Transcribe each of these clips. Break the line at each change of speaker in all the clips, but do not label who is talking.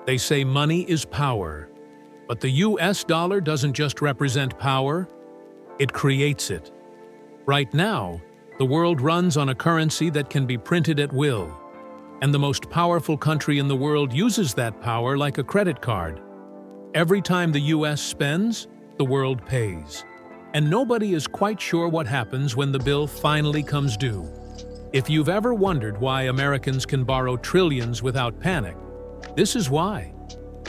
They say money is power, but the US dollar doesn't just represent power, it creates it. Right now, the world runs on a currency that can be printed at will, and the most powerful country in the world uses that power like a credit card. Every time the US spends, the world pays. And nobody is quite sure what happens when the bill finally comes due. If you've ever wondered why Americans can borrow trillions without panic, this is why.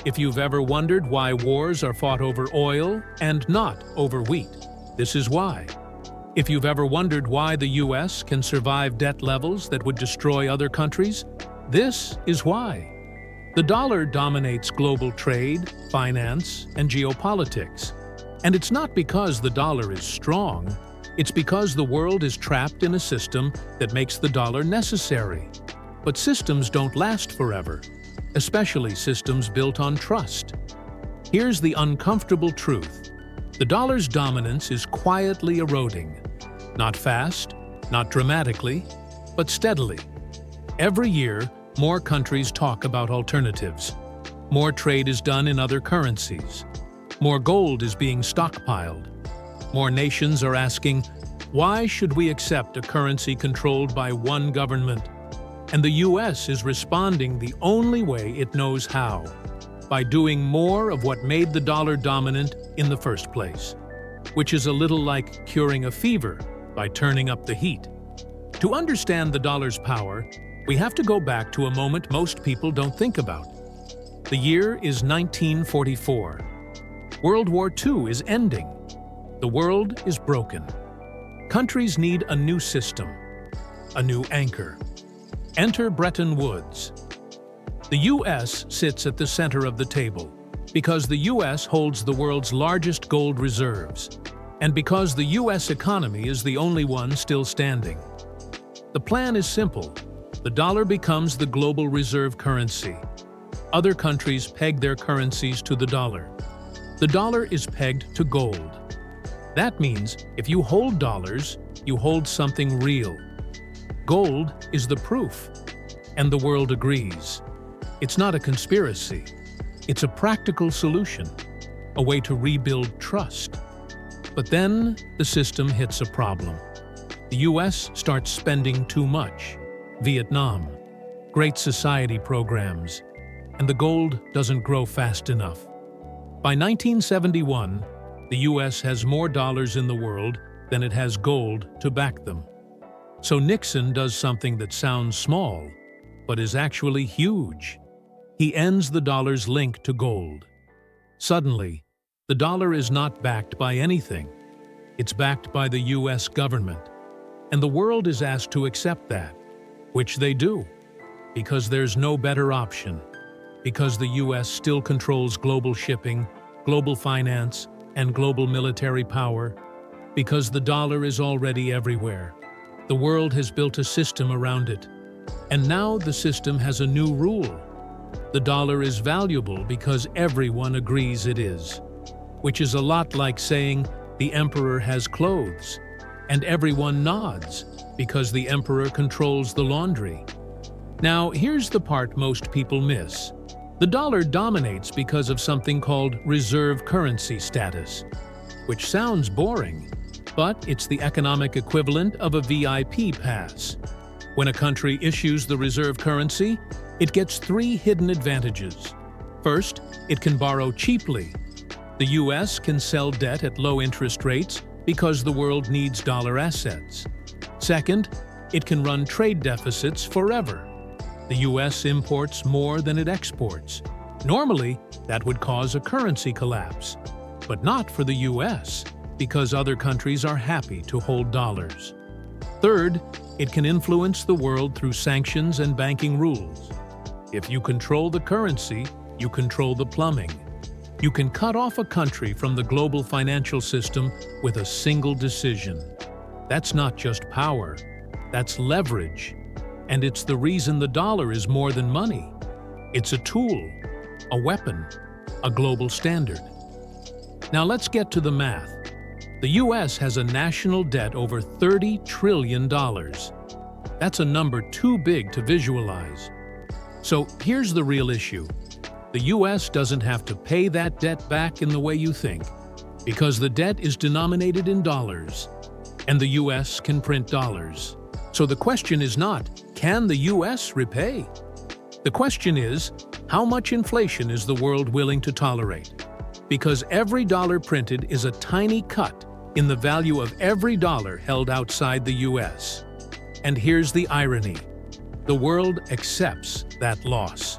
If you've ever wondered why wars are fought over oil and not over wheat, this is why. If you've ever wondered why the US can survive debt levels that would destroy other countries, this is why. The dollar dominates global trade, finance, and geopolitics. And it's not because the dollar is strong, it's because the world is trapped in a system that makes the dollar necessary. But systems don't last forever, especially systems built on trust. Here's the uncomfortable truth. The dollar's dominance is quietly eroding. Not fast, not dramatically, but steadily. Every year, more countries talk about alternatives. More trade is done in other currencies. More gold is being stockpiled. More nations are asking, why should we accept a currency controlled by one government? And the US is responding the only way it knows how, by doing more of what made the dollar dominant in the first place, which is a little like curing a fever by turning up the heat. To understand the dollar's power, we have to go back to a moment most people don't think about. The year is 1944. World War II is ending. The world is broken. Countries need a new system, a new anchor. Enter Bretton Woods. The US sits at the center of the table because the US holds the world's largest gold reserves, and because the US economy is the only one still standing. The plan is simple. The dollar becomes the global reserve currency. Other countries peg their currencies to the dollar. The dollar is pegged to gold. That means if you hold dollars, you hold something real. Gold is the proof, and the world agrees. It's not a conspiracy. It's a practical solution, a way to rebuild trust. But then the system hits a problem. The US starts spending too much. Vietnam, Great Society programs, and the gold doesn't grow fast enough. By 1971, the US has more dollars in the world than it has gold to back them. So Nixon does something that sounds small, but is actually huge. He ends the dollar's link to gold. Suddenly, the dollar is not backed by anything. It's backed by the US government. And the world is asked to accept that, which they do, because there's no better option. Because the US still controls global shipping, global finance, and global military power. Because the dollar is already everywhere. The world has built a system around it. And now the system has a new rule. The dollar is valuable because everyone agrees it is. Which is a lot like saying the emperor has clothes, and everyone nods because the emperor controls the laundry. Now, here's the part most people miss. The dollar dominates because of something called reserve currency status, which sounds boring, but it's the economic equivalent of a VIP pass. When a country issues the reserve currency, it gets 3 hidden advantages. First, it can borrow cheaply. The US can sell debt at low interest rates because the world needs dollar assets. Second, it can run trade deficits forever. The US imports more than it exports. Normally, that would cause a currency collapse, but not for the US, because other countries are happy to hold dollars. Third, it can influence the world through sanctions and banking rules. If you control the currency, you control the plumbing. You can cut off a country from the global financial system with a single decision. That's not just power, that's leverage. And it's the reason the dollar is more than money. It's a tool, a weapon, a global standard. Now let's get to the math. The US has a national debt over $30 trillion. That's a number too big to visualize. So here's the real issue. The US doesn't have to pay that debt back in the way you think, because the debt is denominated in dollars, and the US can print dollars. So the question is not, can the US repay? The question is, how much inflation is the world willing to tolerate? Because every dollar printed is a tiny cut in the value of every dollar held outside the US. And here's the irony. The world accepts that loss.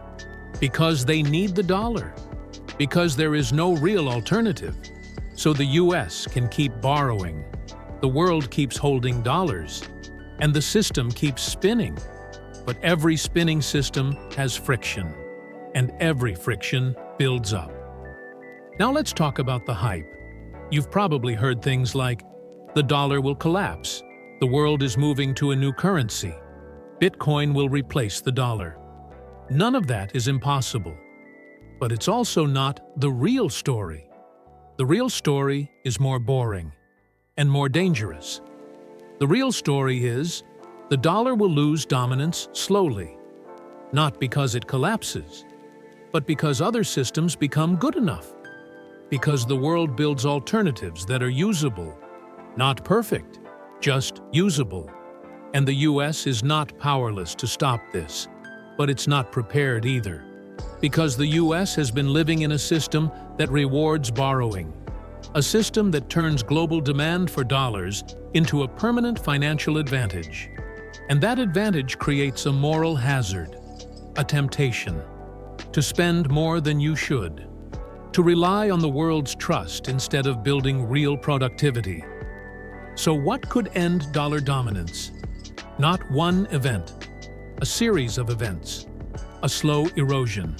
Because they need the dollar. Because there is no real alternative. So the US can keep borrowing. The world keeps holding dollars. And the system keeps spinning. But every spinning system has friction. And every friction builds up. Now let's talk about the hype. You've probably heard things like, the dollar will collapse, the world is moving to a new currency, Bitcoin will replace the dollar. None of that is impossible. But it's also not the real story. The real story is more boring and more dangerous. The real story is, the dollar will lose dominance slowly, not because it collapses, but because other systems become good enough. Because the world builds alternatives that are usable, not perfect, just usable. And the US is not powerless to stop this, but it's not prepared either. Because the US has been living in a system that rewards borrowing, a system that turns global demand for dollars into a permanent financial advantage. And that advantage creates a moral hazard, a temptation, to spend more than you should. To rely on the world's trust instead of building real productivity. So what could end dollar dominance? Not one event, a series of events, a slow erosion.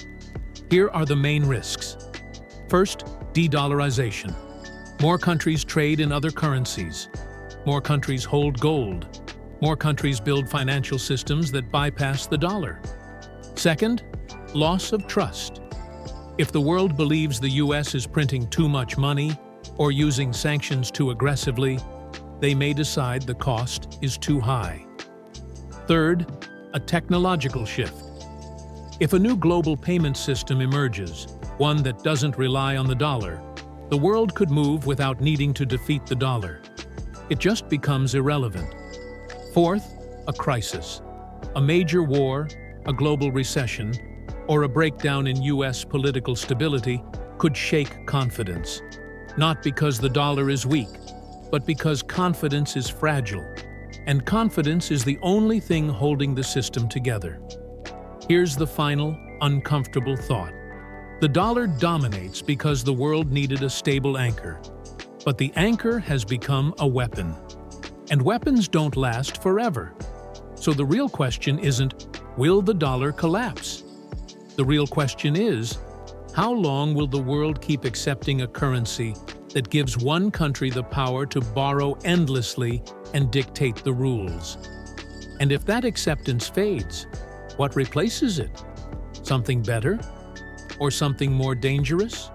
Here are the main risks. First, de-dollarization. More countries trade in other currencies. More countries hold gold. More countries build financial systems that bypass the dollar. Second, loss of trust. If the world believes the US is printing too much money or using sanctions too aggressively, they may decide the cost is too high. Third, a technological shift. If a new global payment system emerges, one that doesn't rely on the dollar, the world could move without needing to defeat the dollar. It just becomes irrelevant. Fourth, a crisis. A major war, a global recession, or a breakdown in US political stability could shake confidence. Not because the dollar is weak, but because confidence is fragile. And confidence is the only thing holding the system together. Here's the final, uncomfortable thought. The dollar dominates because the world needed a stable anchor. But the anchor has become a weapon. And weapons don't last forever. So the real question isn't, will the dollar collapse? The real question is, how long will the world keep accepting a currency that gives one country the power to borrow endlessly and dictate the rules? And if that acceptance fades, what replaces it? Something better? Or something more dangerous?